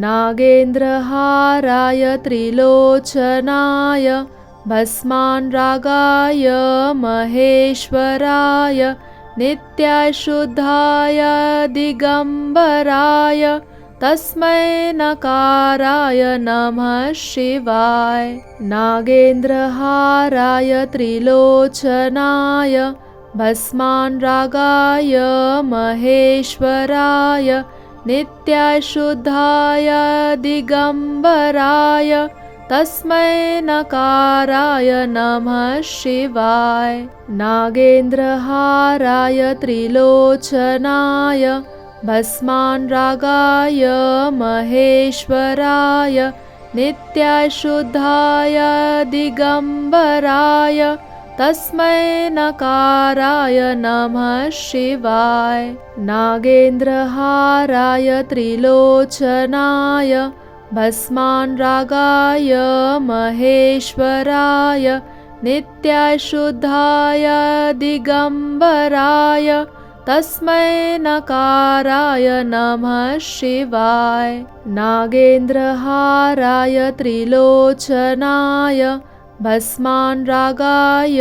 नागेन्द्रहाराय त्रिलोचनाय भस्मान्रागाय महेश्वराय नित्याशुद्धाय दिगम्बराय तस्मै नकाराय नमः शिवाय। नागेन्द्रहाराय त्रिलोचनाय भस्मान्रागाय महेश्वराय नित्याशुद्धाय दिगम्बराय तस्मै नकाराय नमः शिवाय। नागेन्द्रहाराय त्रिलोचनाय भस्मान्रागाय महेश्वराय नित्याशुद्धाय दिगम्बराय तस्मै नकाराय नमः शिवाय। नागेन्द्रहाराय त्रिलोचनाय भस्मान्रागाय महेश्वराय नित्याशुद्धाय दिगम्बराय तस्मै नकाराय नमः शिवाय। नागेन्द्रहाराय त्रिलोचनाय भस्मान्रागाय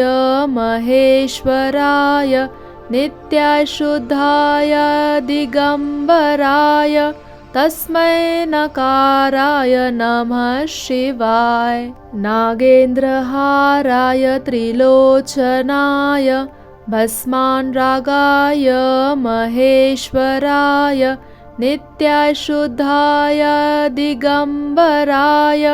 महेश्वराय नित्याशुद्धाय दिगम्बराय तस्मै नकाराय नमः शिवाय। नागेन्द्रहाराय त्रिलोचनाय भस्मान्रागाय महेश्वराय नित्याशुद्धाय दिगम्बराय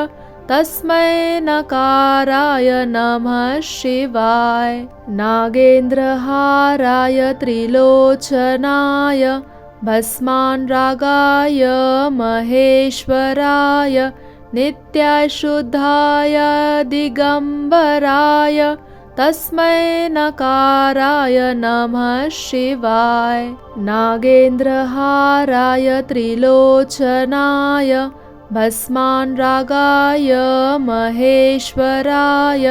तस्मै नकाराय नमः शिवाय। नागेन्द्रहाराय त्रिलोचनाय भस्मान्रागाय महेश्वराय नित्याशुद्धाय दिगम्बराय तस्मै नकाराय नमः शिवाय। नागेन्द्रहाराय त्रिलोचनाय भस्मान्रागाय महेश्वराय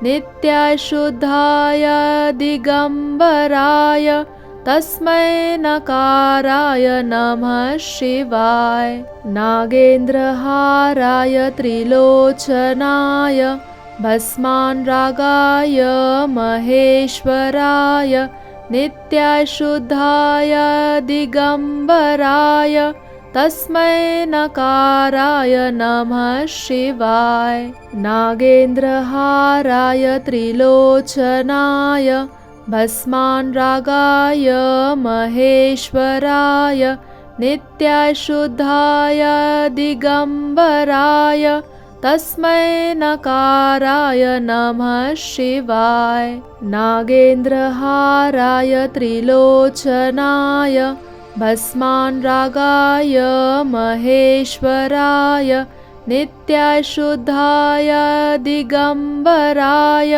नित्याशुद्धाय दिगम्बराय तस्मै नकाराय नमः शिवाय। नागेन्द्रहाराय त्रिलोचनाय भस्मान्रागाय महेश्वराय नित्याशुद्धाय दिगम्बराय तस्मै नकाराय नमः शिवाय। नागेन्द्रहाराय त्रिलोचनाय भस्मान्रागाय महेश्वराय नित्याशुद्धाय दिगम्बराय तस्मै नकाराय नमः शिवाय। नागेन्द्रहाराय त्रिलोचनाय भस्मान्रागाय महेश्वराय नित्याशुद्धाय दिगम्बराय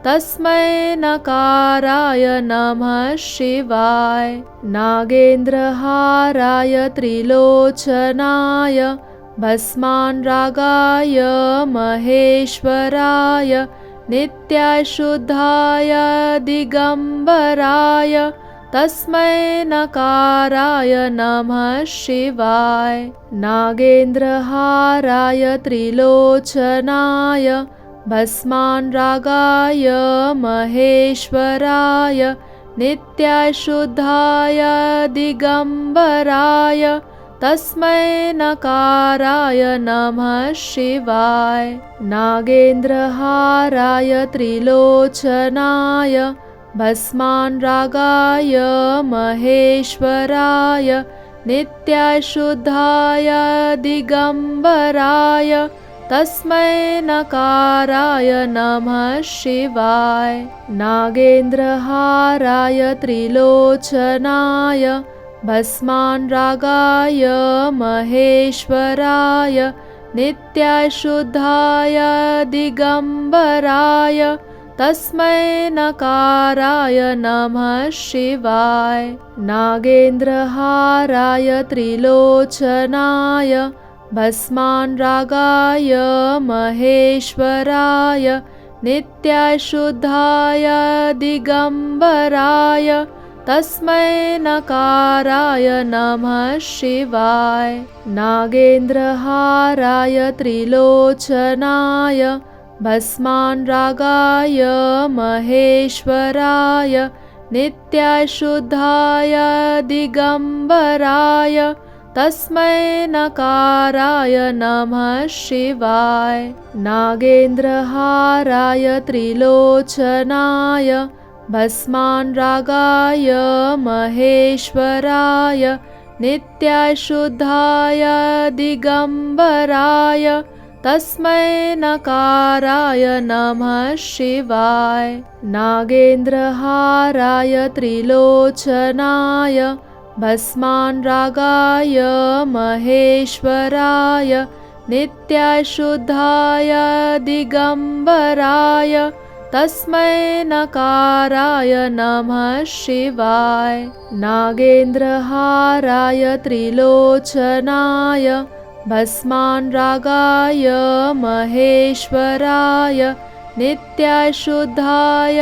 तस्मै नकाराय नमः शिवाय। नागेन्द्रहाराय त्रिलोचनाय भस्मान्रागाय महेश्वराय नित्याशुद्धाय दिगम्बराय तस्मै नकाराय नमः शिवाय। नागेन्द्रहाराय त्रिलोचनाय भस्मान्रागाय महेश्वराय नित्याशुद्धाय दिगम्बराय तस्मै नकाराय नमः शिवाय। नागेन्द्रहाराय त्रिलोचनाय भस्मान्रागाय महेश्वराय नित्याशुद्धाय दिगम्बराय तस्मै नकाराय नमः शिवाय। नागेन्द्रहाराय त्रिलोचनाय भस्मान्रागाय महेश्वराय नित्याशुद्धाय दिगम्बराय तस्मै नकाराय नमः शिवाय। नागेन्द्रहाराय त्रिलोचनाय भस्मान्रागाय महेश्वराय नित्याशुद्धाय दिगम्बराय तस्मै नकाराय नमः शिवाय। नागेन्द्रहाराय त्रिलोचनाय भस्मान्रागाय महेश्वराय नित्याय शुद्धाय दिगम्बराय तस्मै नकाराय नमः शिवाय। नागेन्द्रहाराय त्रिलोचनाय भस्मान्रागाय महेश्वराय नित्याय शुद्धाय दिगम्बराय तस्मै नकाराय नमः शिवाय। नागेन्द्रहाराय त्रिलोचनाय भस्मान्रागाय महेश्वराय नित्याय शुद्धाय दिगम्बराय तस्मै नकाराय नमः शिवाय। नागेन्द्रहाराय त्रिलोचनाय भस्मान्रागाय महेश्वराय नित्याय शुद्धाय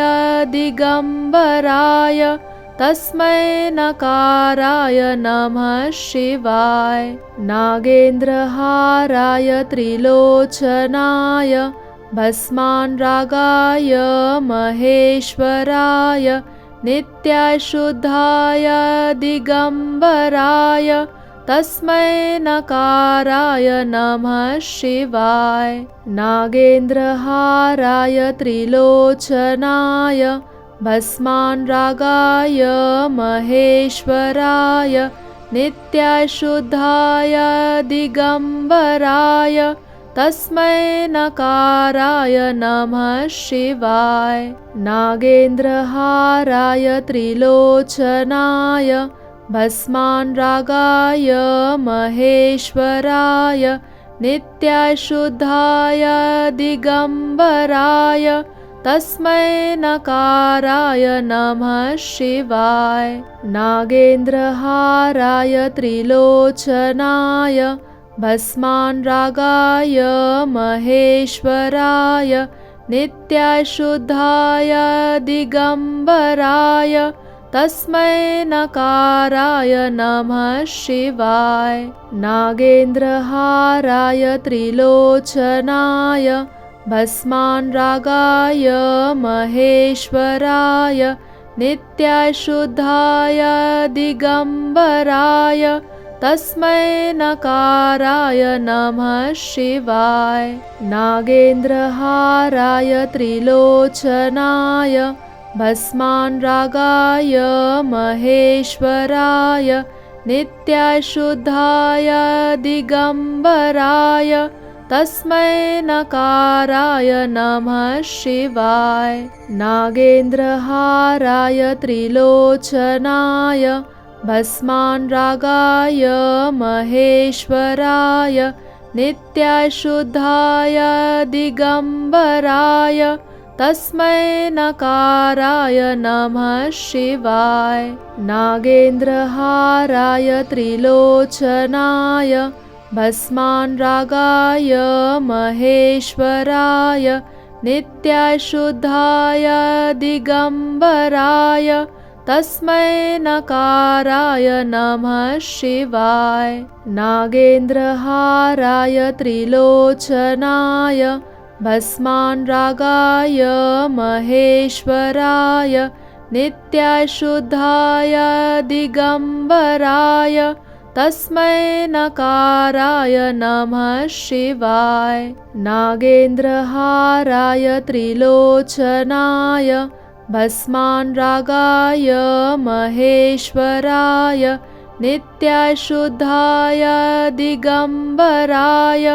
दिगम्बराय तस्मै नकाराय नमः शिवाय। नागेन्द्रहाराय त्रिलोचनाय भस्मान्रागाय महेश्वराय नित्याय शुद्धाय दिगम्बराय तस्मै नकाराय नमः शिवाय। नागेन्द्रहाराय त्रिलोचनाय भस्मान्रागाय महेश्वराय नित्याय शुद्धाय दिगम्बराय तस्मै नकाराय नमः शिवाय। नागेन्द्रहाराय त्रिलोचनाय भस्मान्रागाय महेश्वराय नित्याय शुद्धाय दिगम्बराय तस्मै नकाराय नमः शिवाय। नागेन्द्रहाराय त्रिलोचनाय भस्मान्रागाय महेश्वराय नित्याय शुद्धाय दिगम्बराय तस्मै नकाराय नमः शिवाय। नागेन्द्रहाराय त्रिलोचनाय भस्मान्रागाय महेश्वराय नित्याय शुद्धाय दिगम्बराय तस्मै नकाराय नमः शिवाय। नागेन्द्रहाराय त्रिलोचनाय भस्मान्रागाय महेश्वराय नित्याय शुद्धाय दिगम्बराय तस्मै नकाराय नमः शिवाय। नागेन्द्रहाराय त्रिलोचनाय भस्मान्रागाय महेश्वराय नित्याय शुद्धाय दिगम्बराय तस्मै नकाराय नमः शिवाय। नागेन्द्रहाराय त्रिलोचनाय भस्मान्रागाय महेश्वराय नित्याय शुद्धाय दिगम्बराय तस्मै नकाराय नमः शिवाय। नागेन्द्रहाराय त्रिलोचनाय भस्मान्रागाय महेश्वराय नित्याय शुद्धाय दिगम्बराय तस्मै नकाराय नमः शिवाय। नागेन्द्रहाराय त्रिलोचनाय भस्मान्रागाय महेश्वराय नित्याय शुद्धाय दिगम्बराय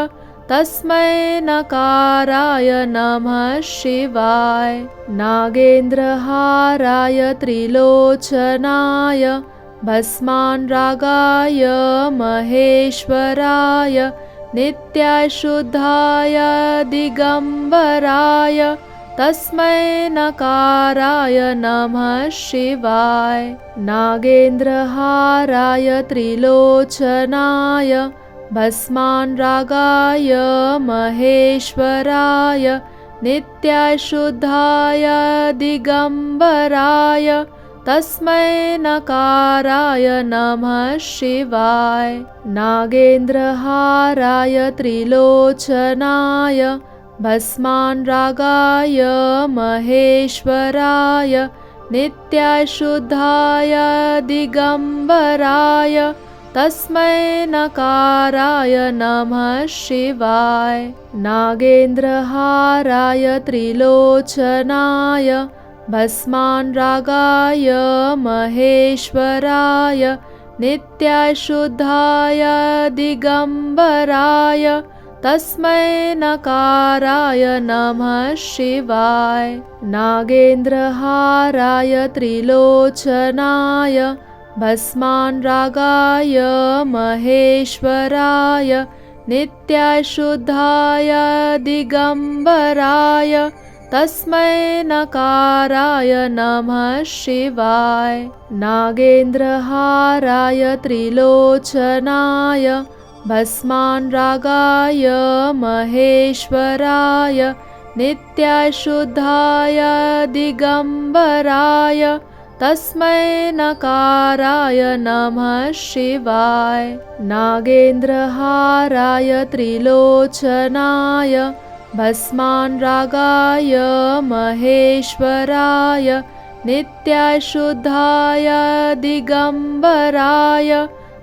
तस्मै नकाराय नमः शिवाय। नागेन्द्रहाराय त्रिलोचनाय भस्मान्रागाय महेश्वराय नित्याय शुद्धाय दिगम्बराय तस्मै नकाराय नमः शिवाय। नागेन्द्रहाराय त्रिलोचनाय भस्मान्रागाय महेश्वराय नित्याय शुद्धाय दिगम्बराय तस्मै नकाराय नमः शिवाय। नागेन्द्रहाराय त्रिलोचनाय भस्मान्रागाय महेश्वराय नित्याशुद्धाय दिगम्बराय तस्मै नकाराय नमः शिवाय। नागेन्द्रहाराय त्रिलोचनाय भस्मान्रागाय महेश्वराय नित्याशुद्धाय दिगम्बराय तस्मै नकाराय नमः शिवाय। नागेन्द्रहाराय त्रिलोचनाय भस्मान्रागाय महेश्वराय नित्याशुद्धाय दिगम्बराय तस्मै नकाराय नमः शिवाय। नागेन्द्रहाराय त्रिलोचनाय भस्मान्रागाय महेश्वराय नित्याशुद्धाय दिगम्बराय तस्मै नकाराय नमः शिवाय। नागेन्द्रहाराय त्रिलोचनाय भस्मान्रागाय महेश्वराय नित्याशुद्धाय दिगम्बराय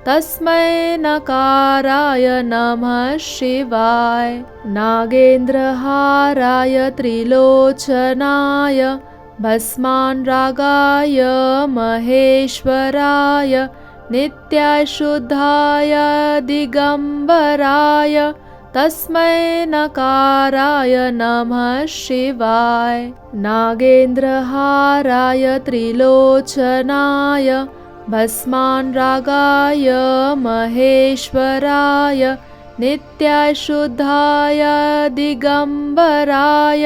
तस्मै नकाराय नमः शिवाय। नागेन्द्रहाराय त्रिलोचनाय भस्मान्रागाय महेश्वराय नित्याशुद्धाय दिगम्बराय तस्मै नकाराय नमः शिवाय। नागेन्द्रहाराय त्रिलोचनाय भस्मान्रागाय महेश्वराय नित्याशुद्धाय दिगम्बराय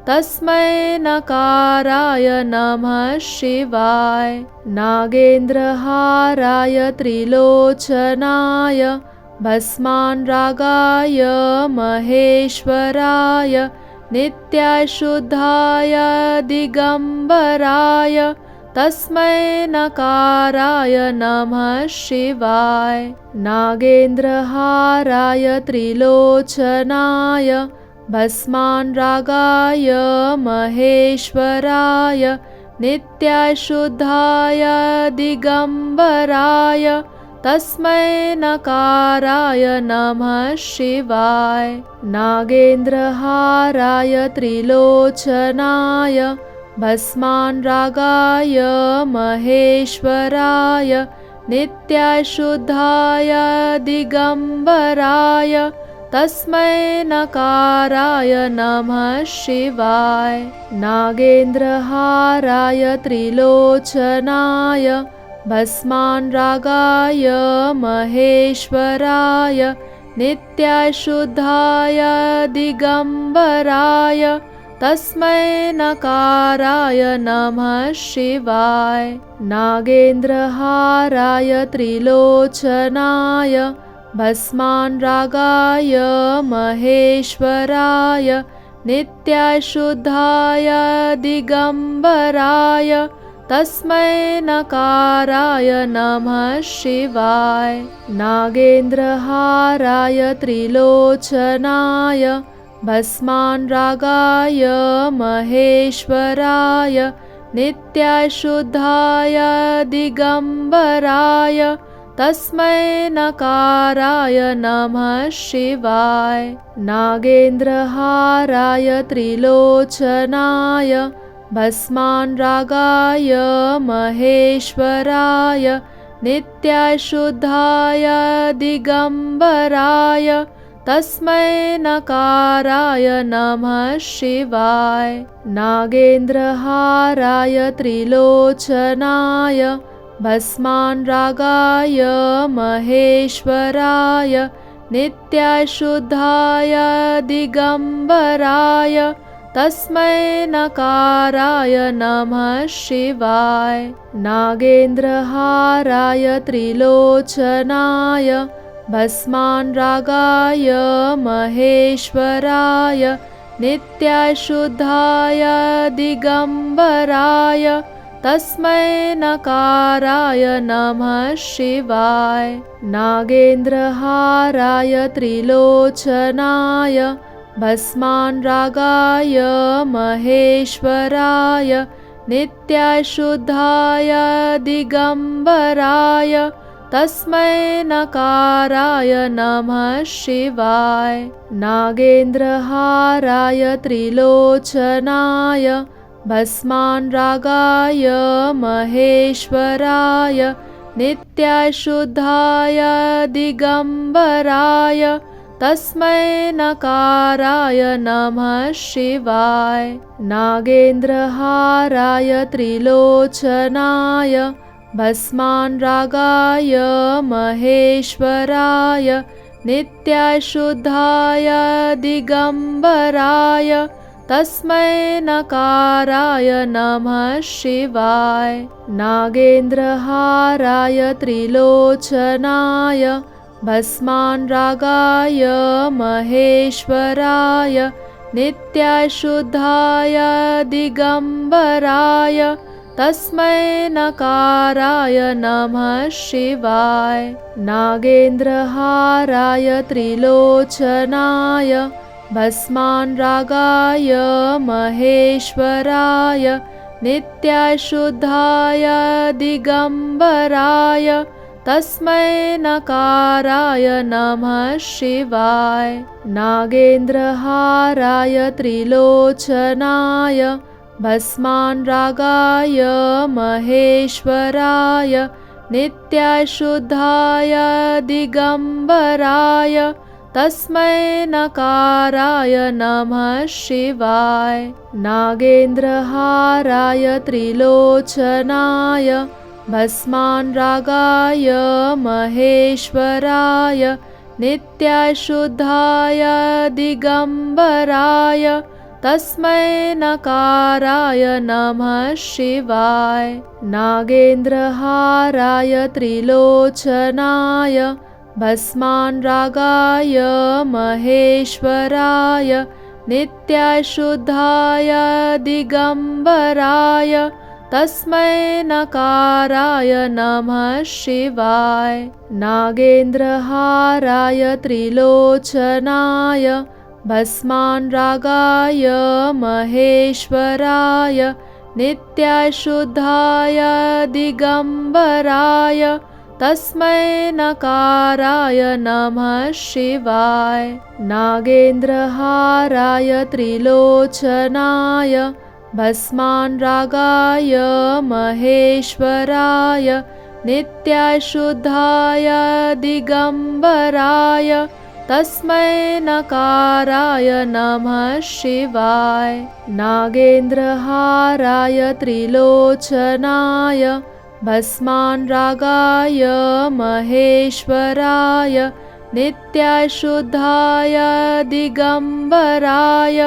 तस्मै नकाराय नमः शिवाय। नागेन्द्रहाराय त्रिलोचनाय भस्मान्रागाय महेश्वराय नित्याशुद्धाय दिगम्बराय तस्मै नकाराय नमः शिवाय। नागेन्द्रहाराय त्रिलोचनाय भस्मान्रागाय महेश्वराय नित्याशुद्धाय दिगम्बराय तस्मै नकाराय नमः शिवाय। नागेन्द्रहाराय त्रिलोचनाय भस्मान्रागाय महेश्वराय नित्याशुद्धाय दिगम्बराय तस्मै नकाराय नमः शिवाय। नागेन्द्रहाराय त्रिलोचनाय भस्मान्रागाय महेश्वराय नित्याशुद्धाय दिगम्बराय तस्मै नकाराय नमः शिवाय। नागेन्द्रहाराय त्रिलोचनाय भस्मान्रागाय महेश्वराय नित्याशुद्धाय दिगम्बराय तस्मै नकाराय नमः शिवाय। नागेन्द्रहाराय त्रिलोचनाय भस्मान्रागाय महेश्वराय नित्याशुद्धाय दिगम्बराय तस्मै नकाराय नमः शिवाय। नागेन्द्रहाराय त्रिलोचनाय भस्मान्रागाय महेश्वराय नित्याशुद्धाय दिगम्बराय तस्मै नकाराय नमः शिवाय। नागेन्द्रहाराय त्रिलोचनाय भस्मान्रागाय महेश्वराय नित्याशुद्धाय दिगम्बराय तस्मै नकाराय नमः शिवाय। नागेन्द्रहाराय त्रिलोचनाय भस्मान्रागाय महेश्वराय नित्याशुद्धाय दिगम्बराय तस्मै नकाराय नमः शिवाय। नागेन्द्रहाराय त्रिलोचनाय भस्मान्रागाय महेश्वराय नित्याशुद्धाय दिगम्बराय तस्मै नकाराय नमः शिवाय। नागेन्द्रहाराय त्रिलोचनाय भस्मान्रागाय महेश्वराय नित्याशुद्धाय दिगम्बराय तस्मै नकाराय नमः शिवाय। नागेन्द्रहाराय त्रिलोचनाय भस्मान्रागाय महेश्वराय नित्याशुद्धाय दिगम्बराय तस्मै नकाराय नमः शिवाय। नागेन्द्रहाराय त्रिलोचनाय भस्मान्रागाय महेश्वराय नित्याशुद्धाय दिगम्बराय तस्मै नकाराय नमः शिवाय। नागेन्द्रहाराय त्रिलोचनाय भस्मान्रागाय महेश्वराय नित्याशुद्धाय दिगम्बराय तस्मै नकाराय नमः शिवाय। नागेन्द्रहाराय त्रिलोचनाय भस्मान्रागाय महेश्वराय नित्याशुद्धाय दिगम्बराय तस्मै नकाराय नमः शिवाय। नागेन्द्रहाराय त्रिलोचनाय भस्मान्रागाय महेश्वराय नित्याशुद्धाय दिगम्बराय तस्मै नकाराय नमः शिवाय। नागेन्द्रहाराय त्रिलोचनाय भस्मान्रागाय महेश्वराय नित्याशुद्धाय दिगम्बराय तस्मै नकाराय नमः शिवाय। नागेन्द्रहाराय त्रिलोचनाय भस्मान्रागाय महेश्वराय नित्याशुद्धाय दिगम्बराय तस्मै नकाराय नमः शिवाय। नागेन्द्रहाराय त्रिलोचनाय भस्मान्रागाय महेश्वराय नित्याशुद्धाय दिगम्बराय तस्मै नकाराय नमः शिवाय। नागेन्द्रहाराय त्रिलोचनाय भस्मान्रागाय महेश्वराय नित्याशुद्धाय दिगम्बराय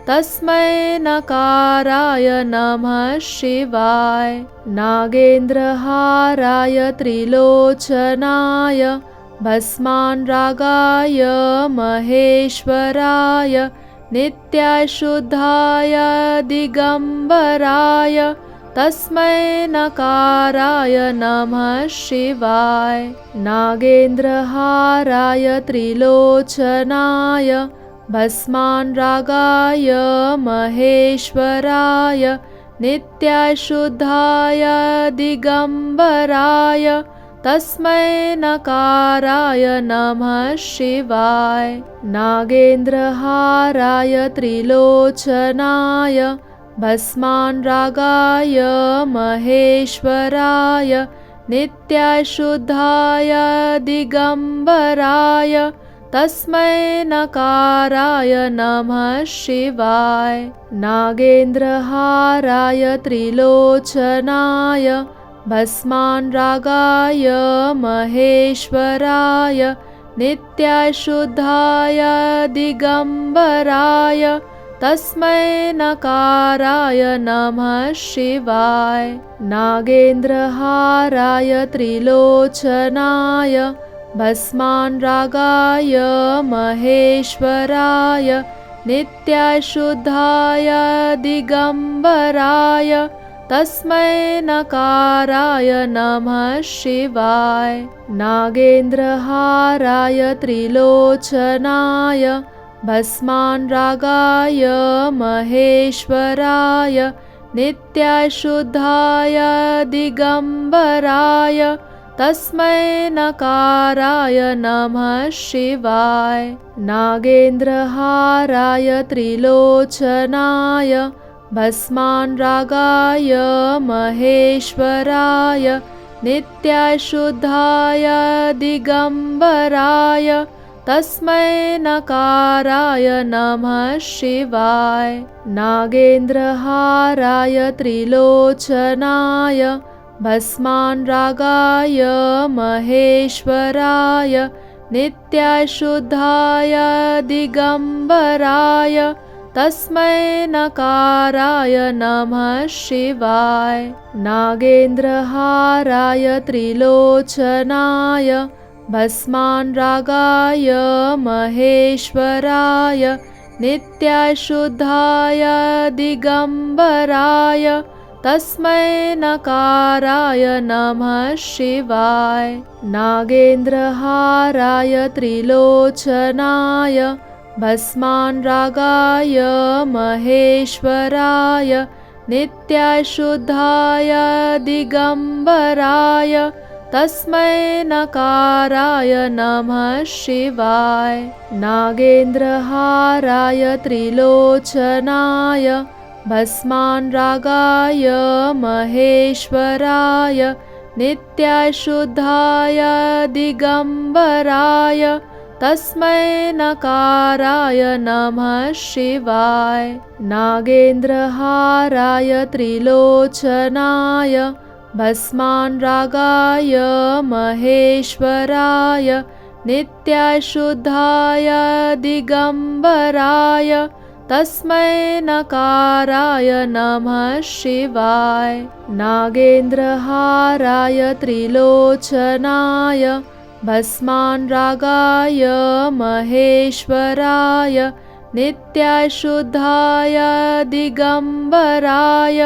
तस्मै नकाराय नमः शिवाय। नागेन्द्रहाराय त्रिलोचनाय भस्मान्रागाय महेश्वराय नित्याशुद्धाय दिगम्बराय तस्मै नकाराय नमः शिवाय। नागेन्द्रहाराय त्रिलोचनाय भस्मान्रागाय महेश्वराय नित्याशुद्धाय दिगम्बराय तस्मै नकाराय नमः शिवाय। नागेन्द्रहाराय त्रिलोचनाय भस्मान्रागाय महेश्वराय नित्याशुद्धाय दिगम्बराय तस्मै नकाराय नमः शिवाय। नागेन्द्रहाराय त्रिलोचनाय भस्मान्रागाय महेश्वराय नित्याशुद्धाय दिगम्बराय तस्मै नकाराय नमः शिवाय। नागेन्द्रहाराय त्रिलोचनाय भस्मान्रागाय महेश्वराय नित्याशुद्धाय दिगम्बराय तस्मै नकाराय नमः शिवाय। नागेन्द्रहाराय त्रिलोचनाय भस्मान्रागाय महेश्वराय नित्याय शुद्धाय दिगम्बराय तस्मै नकाराय नमः शिवाय। नागेन्द्रहाराय त्रिलोचनाय भस्मान्रागाय महेश्वराय नित्याय शुद्धाय दिगम्बराय तस्मै नकाराय नमः शिवाय। नागेन्द्रहाराय त्रिलोचनाय भस्मान्रागाय महेश्वराय नित्याय शुद्धाय दिगम्बराय तस्मै नकाराय नमः शिवाय। नागेन्द्रहाराय त्रिलोचनाय भस्मान्रागाय महेश्वराय नित्याय शुद्धाय दिगम्बराय तस्मै नकाराय नमः शिवाय। नागेन्द्रहाराय त्रिलोचनाय भस्मान्रागाय महेश्वराय नित्याय शुद्धाय दिगम्बराय तस्मै नकाराय नमः शिवाय। नागेन्द्रहाराय त्रिलोचनाय भस्मान्रागाय महेश्वराय नित्याय शुद्धाय दिगम्बराय तस्मै नकाराय नमः शिवाय। नागेन्द्रहाराय त्रिलोचनाय भस्मान्रागाय महेश्वराय नित्याय शुद्धाय दिगम्बराय तस्मै नकाराय नमः शिवाय। नागेन्द्रहाराय त्रिलोचनाय भस्मान्रागाय महेश्वराय नित्याय शुद्धाय दिगम्बराय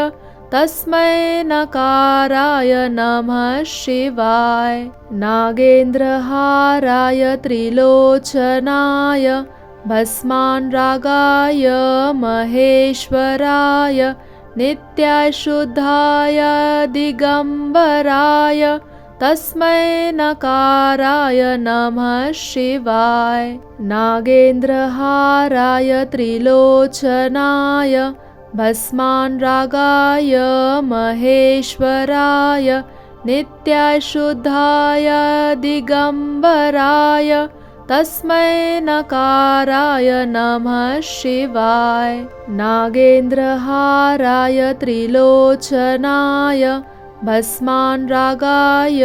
तस्मै नकाराय नमः शिवाय। नागेन्द्रहाराय त्रिलोचनाय भस्मान्रागाय महेश्वराय नित्याय शुद्धाय दिगम्बराय तस्मै नकाराय नमः शिवाय। नागेन्द्रहाराय त्रिलोचनाय भस्मान्रागाय महेश्वराय नित्याय शुद्धाय दिगम्बराय तस्मै नकाराय नमः शिवाय। नागेन्द्रहाराय त्रिलोचनाय भस्मान्रागाय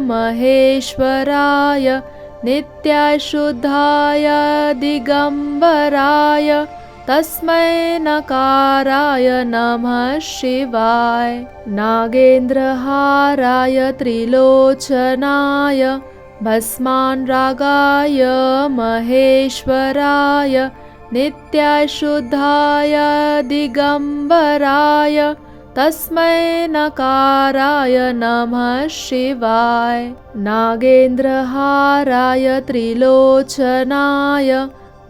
महेश्वराय नित्याय शुद्धाय दिगम्बराय तस्मै नकाराय नमः शिवाय। नागेन्द्रहाराय त्रिलोचनाय भस्मान्रागाय महेश्वराय नित्याय शुद्धाय दिगम्बराय तस्मै नकाराय नमः शिवाय। नागेन्द्रहाराय त्रिलोचनाय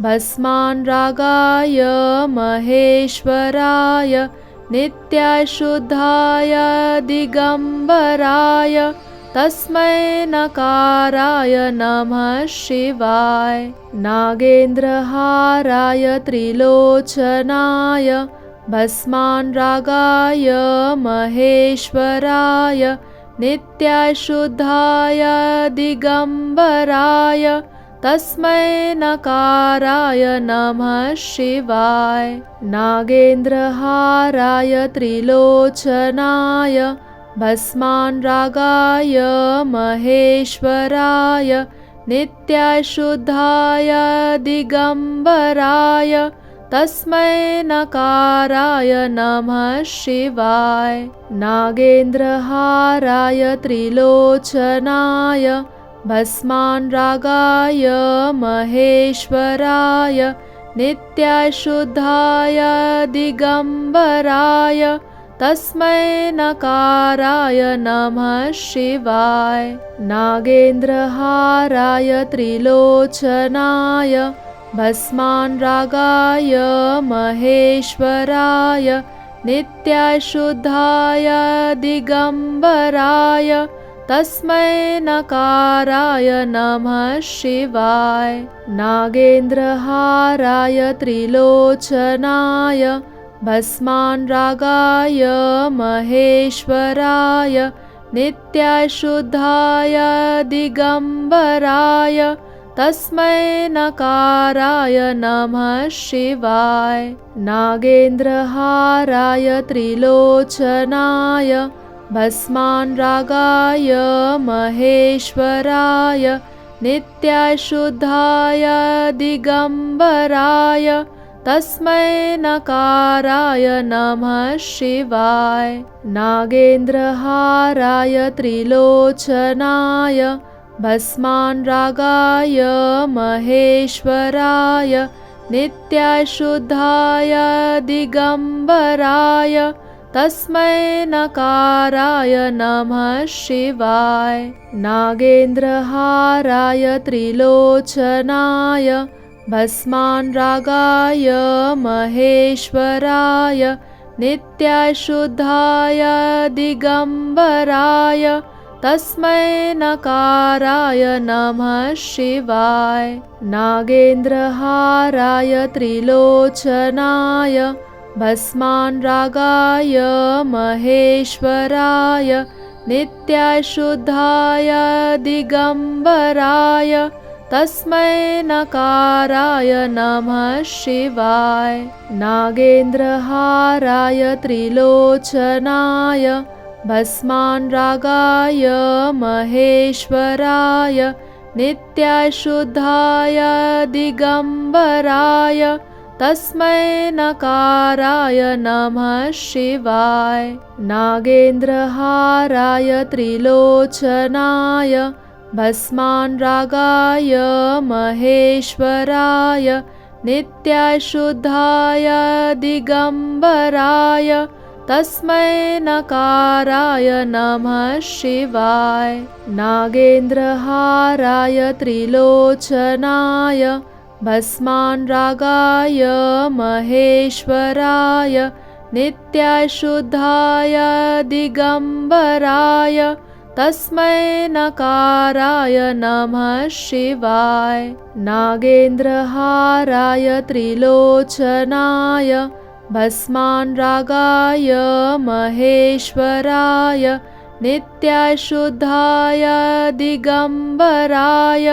भस्मान्रागाय महेश्वराय नित्याय शुद्धाय दिगम्बराय तस्मै नकाराय नमः शिवाय। नागेन्द्रहाराय त्रिलोचनाय भस्मान्रागाय महेश्वराय नित्याय शुद्धाय दिगम्बराय तस्मै नकाराय नमः शिवाय। नागेन्द्रहाराय त्रिलोचनाय भस्मान्रागाय महेश्वराय नित्याय शुद्धाय दिगम्बराय तस्मै नकाराय नमः शिवाय। नागेन्द्रहाराय त्रिलोचनाय भस्मान्रागाय महेश्वराय नित्याय शुद्धाय दिगम्बराय तस्मै नकाराय नमः शिवाय। नागेन्द्रहाराय त्रिलोचनाय भस्मान्रागाय महेश्वराय नित्याशुद्धाय दिगम्बराय तस्मै नकाराय नमः शिवाय। नागेन्द्रहाराय त्रिलोचनाय भस्मान्रागाय महेश्वराय नित्याशुद्धाय दिगम्बराय तस्मै नकाराय नमः शिवाय। नागेन्द्रहाराय त्रिलोचनाय भस्मान्रागाय महेश्वराय नित्याशुद्धाय दिगम्बराय तस्मै नकाराय नमः शिवाय। नागेन्द्रहाराय त्रिलोचनाय भस्मान्रागाय महेश्वराय नित्याशुद्धाय दिगम्बराय तस्मै नकाराय नमः शिवाय। नागेन्द्रहाराय त्रिलोचनाय भस्मान्रागाय महेश्वराय नित्याशुद्धाय दिगम्बराय तस्मै नकाराय नमः शिवाय। नागेन्द्रहाराय त्रिलोचनाय भस्मान्रागाय महेश्वराय नित्याशुद्धाय दिगम्बराय तस्मै नकाराय नमः शिवाय। नागेन्द्रहाराय त्रिलोचनाय भस्मान्रागाय महेश्वराय नित्याशुद्धाय दिगम्बराय तस्मै नकाराय नमः शिवाय। नागेन्द्रहाराय त्रिलोचनाय भस्मान्रागाय महेश्वराय नित्याशुद्धाय दिगम्बराय तस्मै नकाराय नमः शिवाय। नागेन्द्रहाराय त्रिलोचनाय भस्मान्रागाय महेश्वराय नित्याशुद्धाय दिगम्बराय तस्मै नकाराय नमः शिवाय। नागेन्द्रहाराय त्रिलोचनाय भस्मान्रागाय महेश्वराय नित्याशुद्धाय दिगम्बराय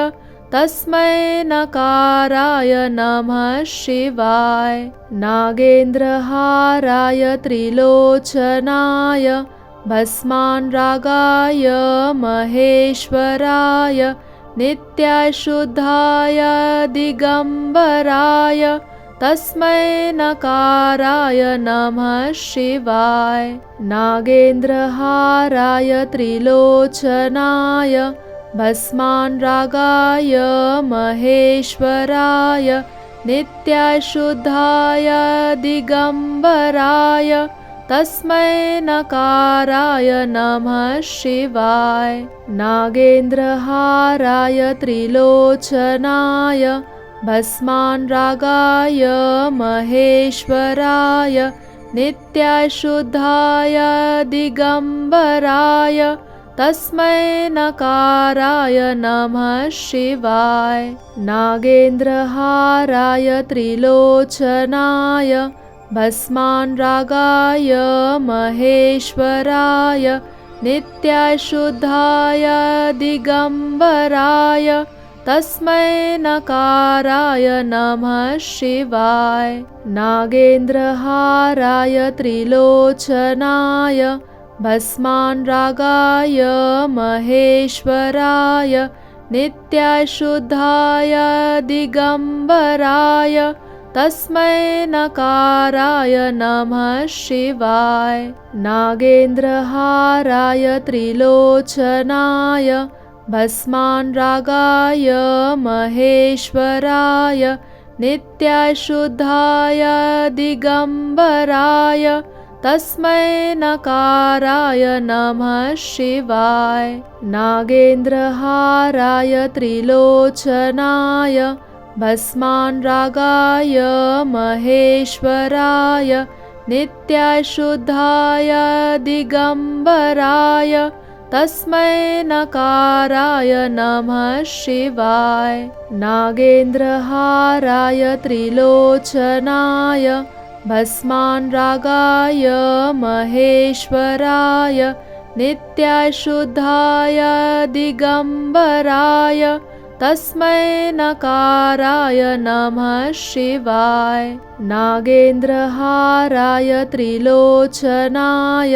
तस्मै नकाराय नमः शिवाय। नागेन्द्रहाराय त्रिलोचनाय भस्मान्रागाय महेश्वराय नित्याशुद्धाय दिगम्बराय तस्मै नकाराय नमः शिवाय। नागेन्द्रहाराय त्रिलोचनाय भस्मान्रागाय महेश्वराय नित्याशुद्धाय दिगम्बराय तस्मै नकाराय नमः शिवाय। नागेन्द्रहाराय त्रिलोचनाय भस्मान्रागाय महेश्वराय नित्याशुद्धाय दिगम्बराय तस्मै नकाराय नमः शिवाय। नागेन्द्रहाराय त्रिलोचनाय भस्मान्रागाय महेश्वराय नित्याशुद्धाय दिगम्बराय तस्मै नकाराय नमः शिवाय। नागेन्द्रहाराय त्रिलोचनाय भस्मान्रागाय महेश्वराय नित्याशुद्धाय दिगम्बराय तस्मै नकाराय नमः शिवाय। नागेन्द्रहाराय त्रिलोचनाय भस्मान्रागाय महेश्वराय नित्याशुद्धाय दिगम्बराय तस्मै नकाराय नमः शिवाय। नागेन्द्रहाराय त्रिलोचनाय भस्मान्रागाय महेश्वराय नित्याय शुद्धाय दिगम्बराय तस्मै नकाराय नमः शिवाय। नागेन्द्रहाराय त्रिलोचनाय भस्मान्रागाय महेश्वराय नित्याय शुद्धाय दिगम्बराय तस्मै नकाराय नमः शिवाय। नागेन्द्रहाराय त्रिलोचनाय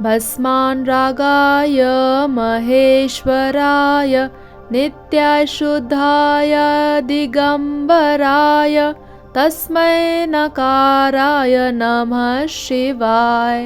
भस्मान्रागाय महेश्वराय नित्याय शुद्धाय दिगम्बराय तस्मै नकाराय नमः शिवाय।